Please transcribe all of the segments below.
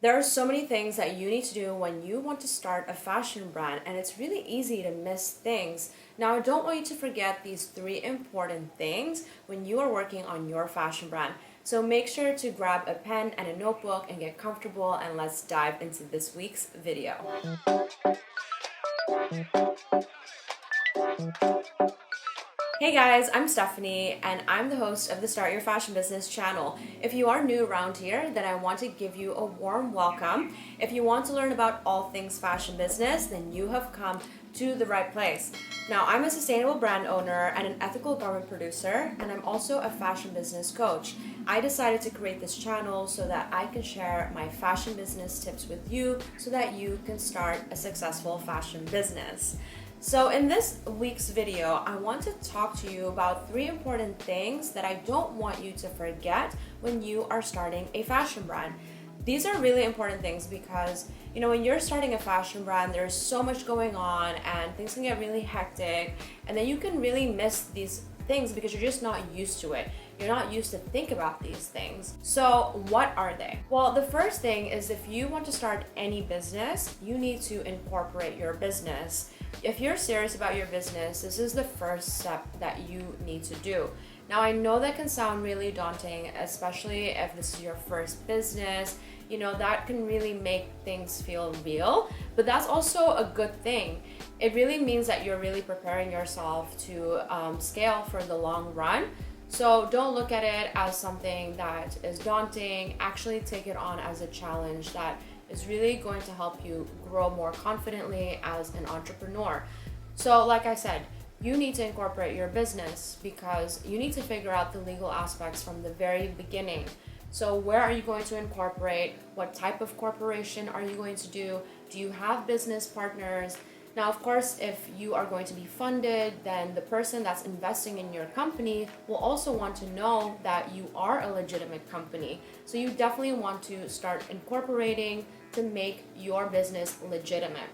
There are so many things that you need to do when you want to start a fashion brand, and it's really easy to miss things. Now, I don't want you to forget these three important things when you are working on your fashion brand. So make sure to grab a pen and a notebook and get comfortable, and let's dive into this week's video. Hey guys, I'm Stephanie and I'm the host of the Start Your Fashion Business channel. If you are new around here, then I want to give you a warm welcome. If you want to learn about all things fashion business, then you have come to the right place. Now, I'm a sustainable brand owner and an ethical garment producer, and I'm also a fashion business coach. I decided to create this channel so that I can share my fashion business tips with you so that you can start a successful fashion business. So in this week's video, I want to talk to you about three important things that I don't want you to forget when you are starting a fashion brand. These are really important things because, when you're starting a fashion brand, there's so much going on and things can get really hectic, and then you can really miss these things because you're just not used to it. You're not used to think about these things. So what are they? Well, the first thing is if you want to start any business, you need to incorporate your business. If you're serious about your business, this is the first step that you need to do. Now, I know that can sound really daunting, especially if this is your first business. That can really make things feel real, but that's also a good thing. It really means that you're really preparing yourself to scale for the long run. So don't look at it as something that is daunting. Actually take it on as a challenge that is really going to help you grow more confidently as an entrepreneur. So like I said, you need to incorporate your business because you need to figure out the legal aspects from the very beginning. So where are you going to incorporate? What type of corporation are you going to do? Do you have business partners? Now, of course, if you are going to be funded, then the person that's investing in your company will also want to know that you are a legitimate company. So you definitely want to start incorporating to make your business legitimate.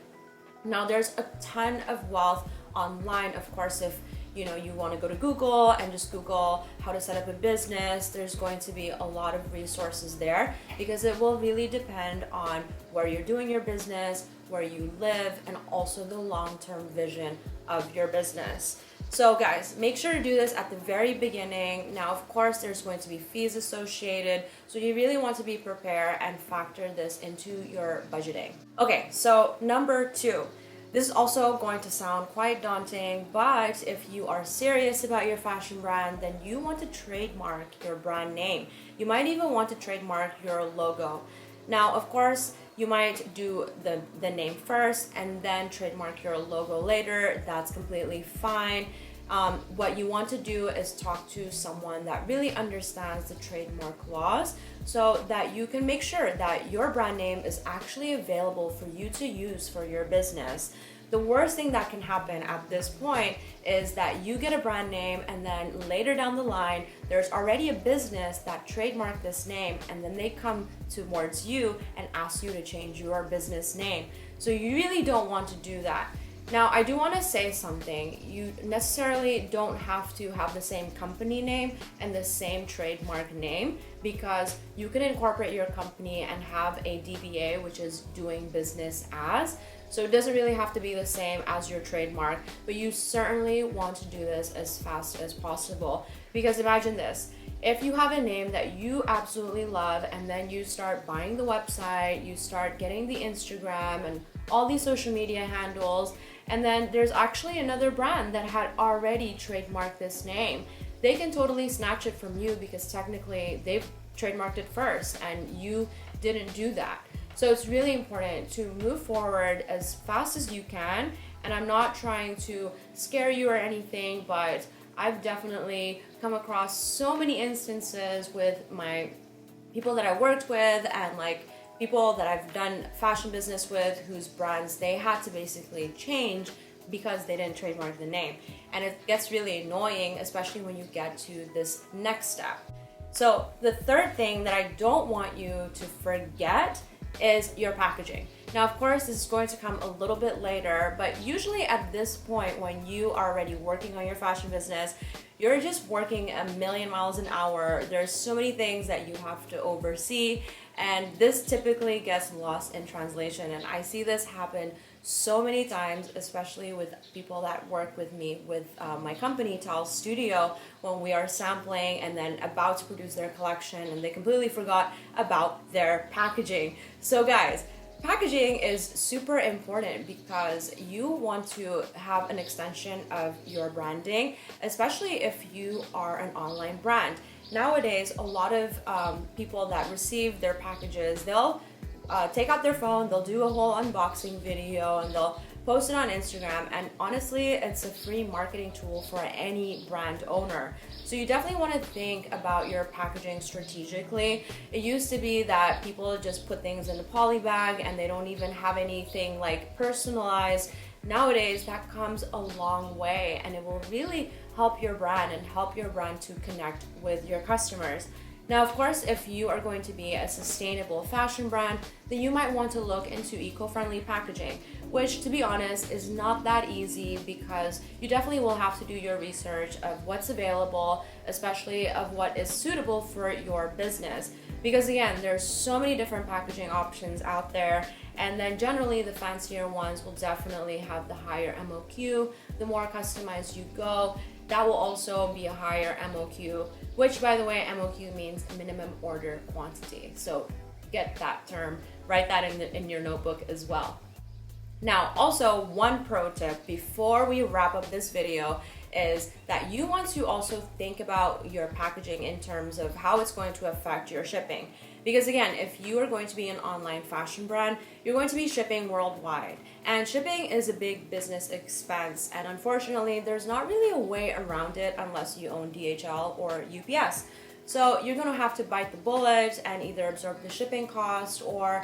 Now, there's a ton of wealth online. Of course, if you want to go to Google and just Google how to set up a business, there's going to be a lot of resources there because it will really depend on where you're doing your business, where you live, and also the long-term vision of your business. So guys, make sure to do this at the very beginning. Now, of course, there's going to be fees associated, so you really want to be prepared and factor this into your budgeting. Okay, so number 2. This is also going to sound quite daunting, but if you are serious about your fashion brand, then you want to trademark your brand name. You might even want to trademark your logo. Now, of course, you might do the name first and then trademark your logo later. That's completely fine. What you want to do is talk to someone that really understands the trademark laws so that you can make sure that your brand name is actually available for you to use for your business. The worst thing that can happen at this point is that you get a brand name and then later down the line, there's already a business that trademarked this name and then they come towards you and ask you to change your business name. So you really don't want to do that. Now, I do want to say something. You necessarily don't have to have the same company name and the same trademark name because you can incorporate your company and have a DBA, which is doing business as. So it doesn't really have to be the same as your trademark, but you certainly want to do this as fast as possible. Because imagine this. If you have a name that you absolutely love and then you start buying the website, you start getting the Instagram and all these social media handles, and then there's actually another brand that had already trademarked this name, they can totally snatch it from you because technically they've trademarked it first and you didn't do that. So it's really important to move forward as fast as you can. And I'm not trying to scare you or anything, but I've definitely come across so many instances with my people that I worked with and people that I've done fashion business with whose brands they had to basically change because they didn't trademark the name. And it gets really annoying, especially when you get to this next step. So the third thing that I don't want you to forget is your packaging. Now, of course, this is going to come a little bit later, but usually at this point when you are already working on your fashion business, you're just working a million miles an hour. There's so many things that you have to oversee, And this typically gets lost in translation, and I see this happen so many times, especially with people that work with me with my company Tal Studio, when we are sampling and then about to produce their collection and they completely forgot about their packaging. So guys, packaging is super important because you want to have an extension of your branding, especially if you are an online brand. Nowadays, a lot of people that receive their packages, they'll take out their phone, they'll do a whole unboxing video, and they'll post it on Instagram. And honestly, it's a free marketing tool for any brand owner. So you definitely want to think about your packaging strategically. It used to be that people just put things in the poly bag and they don't even have anything like personalized. Nowadays, that comes a long way, and it will really help your brand and help your brand to connect with your customers. Now, of course, if you are going to be a sustainable fashion brand, then you might want to look into eco-friendly packaging, which, to be honest, is not that easy because you definitely will have to do your research of what's available, especially of what is suitable for your business. Because again, there's so many different packaging options out there, and then generally the fancier ones will definitely have the higher MOQ. The more customized you go, that will also be a higher MOQ, which, by the way, MOQ means minimum order quantity. So get that term, write that in your notebook as well. Now, also one pro tip before we wrap up this video is that you want to also think about your packaging in terms of how it's going to affect your shipping. Because again, if you are going to be an online fashion brand, you're going to be shipping worldwide. And shipping is a big business expense. And unfortunately, there's not really a way around it unless you own DHL or UPS. So you're going to have to bite the bullet and either absorb the shipping cost or,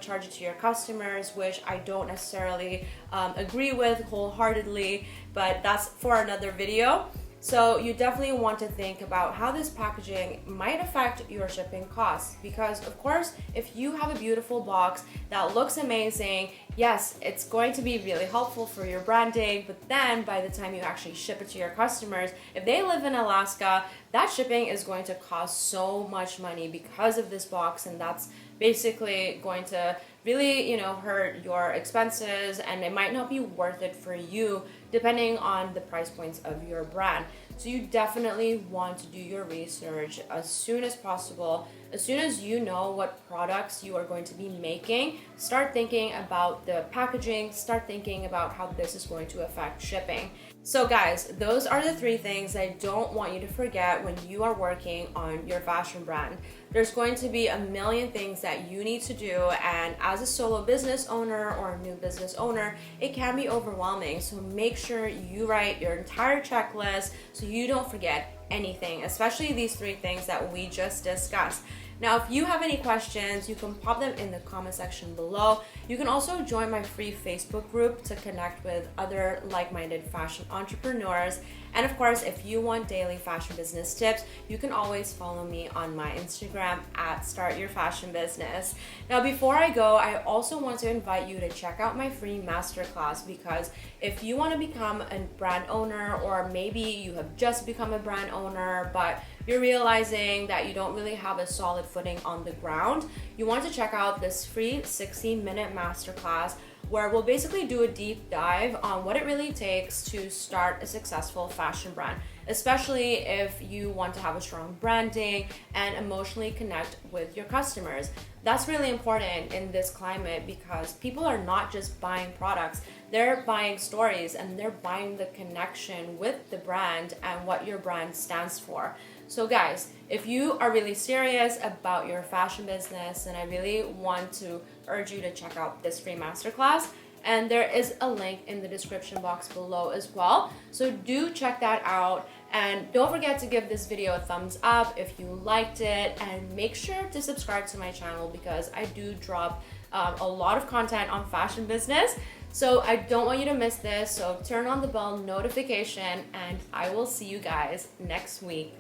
charge it to your customers, which I don't necessarily agree with wholeheartedly, but that's for another video. So you definitely want to think about how this packaging might affect your shipping costs, because of course, if you have a beautiful box that looks amazing, yes, it's going to be really helpful for your branding, but then by the time you actually ship it to your customers, if they live in Alaska, that shipping is going to cost so much money because of this box, and that's basically going to really, hurt your expenses, and it might not be worth it for you depending on the price points of your brand. So you definitely want to do your research as soon as possible. As soon as you know what products you are going to be making, start thinking about the packaging, start thinking about how this is going to affect shipping. So guys, those are the 3 things I don't want you to forget when you are working on your fashion brand. There's going to be a million things that you need to do, and as a solo business owner or a new business owner, it can be overwhelming. So make sure you write your entire checklist so you don't forget anything, especially these 3 things that we just discussed. Now, if you have any questions, you can pop them in the comment section below. You can also join my free Facebook group to connect with other like-minded fashion entrepreneurs. And of course, if you want daily fashion business tips, you can always follow me on my Instagram at Start Your Fashion Business. Now, before I go, I also want to invite you to check out my free masterclass, because if you want to become a brand owner, or maybe you have just become a brand owner, but you're realizing that you don't really have a solid footing on the ground, you want to check out this free 60-minute masterclass where we'll basically do a deep dive on what it really takes to start a successful fashion brand, especially if you want to have a strong branding and emotionally connect with your customers. That's really important in this climate because people are not just buying products, they're buying stories, and they're buying the connection with the brand and what your brand stands for. So guys, if you are really serious about your fashion business, then I really want to urge you to check out this free masterclass. And there is a link in the description box below as well. So do check that out. And don't forget to give this video a thumbs up if you liked it. And make sure to subscribe to my channel because I do drop a lot of content on fashion business. So I don't want you to miss this. So turn on the bell notification and I will see you guys next week.